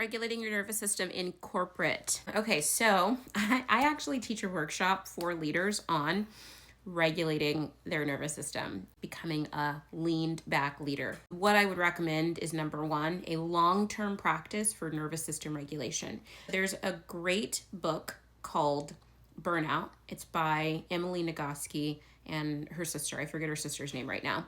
Regulating your nervous system in corporate. Okay, so I actually teach a workshop for leaders on regulating their nervous system, becoming a leaned back leader. What I would recommend is number one, a long term practice for nervous system regulation. There's a great book called Burnout. It's by Emily Nagoski and her sister. I forget her sister's name right now.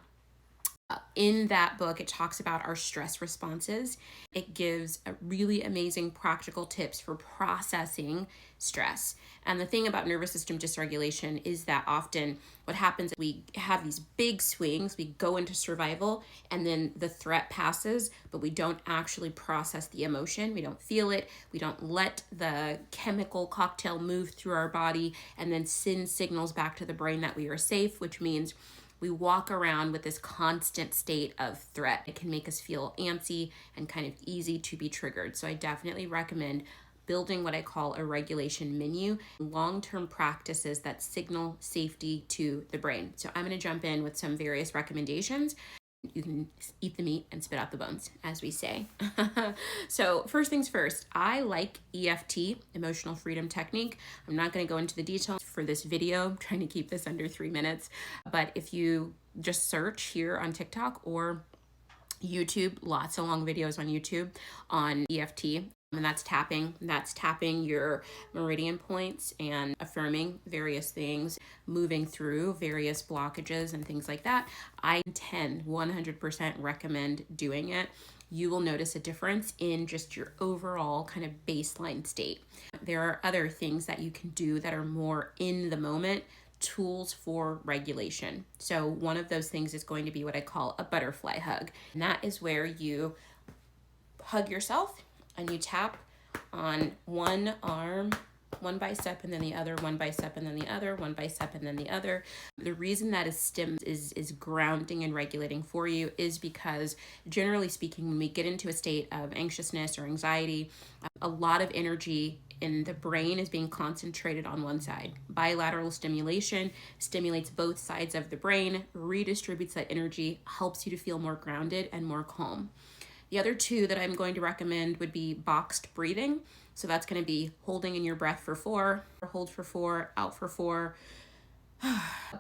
In that book, it talks about our stress responses. It gives a really amazing practical tips for processing stress. And the thing about nervous system dysregulation is that often what happens is we have these big swings, we go into survival, and then the threat passes, but we don't actually process the emotion. We don't feel it. We don't let the chemical cocktail move through our body and then send signals back to the brain that we are safe, which means we walk around with this constant state of threat. It can make us feel antsy and kind of easy to be triggered. So I definitely recommend building what I call a regulation menu, long-term practices that signal safety to the brain. So I'm going to jump in with some various recommendations. You can eat the meat and spit out the bones, as we say. So first things first, I like EFT, Emotional Freedom Technique. I'm not going to go into the details for this video. I'm trying to keep this under 3 minutes. But if you just search here on TikTok or YouTube, lots of long videos on YouTube on EFT. And that's tapping your meridian points and affirming various things, moving through various blockages and things like that. I 100% recommend doing it. You will notice a difference in just your overall kind of baseline state. There are other things that you can do that are more in the moment, tools for regulation. So one of those things is going to be what I call a butterfly hug. And that is where you hug yourself and you tap on one arm, one bicep and then the other, one bicep and then the other, one bicep and then the other. The reason that is grounding and regulating for you is because, generally speaking, when we get into a state of anxiousness or anxiety, a lot of energy in the brain is being concentrated on one side. Bilateral stimulation stimulates both sides of the brain, redistributes that energy, helps you to feel more grounded and more calm. The other two that I'm going to recommend would be boxed breathing. So that's going to be holding in your breath for 4, hold for 4, out for 4,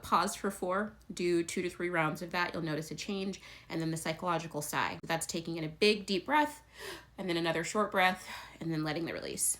pause for 4, do 2 to 3 rounds of that. You'll notice a change. And then the psychological sigh. That's taking in a big deep breath and then another short breath and then letting the release.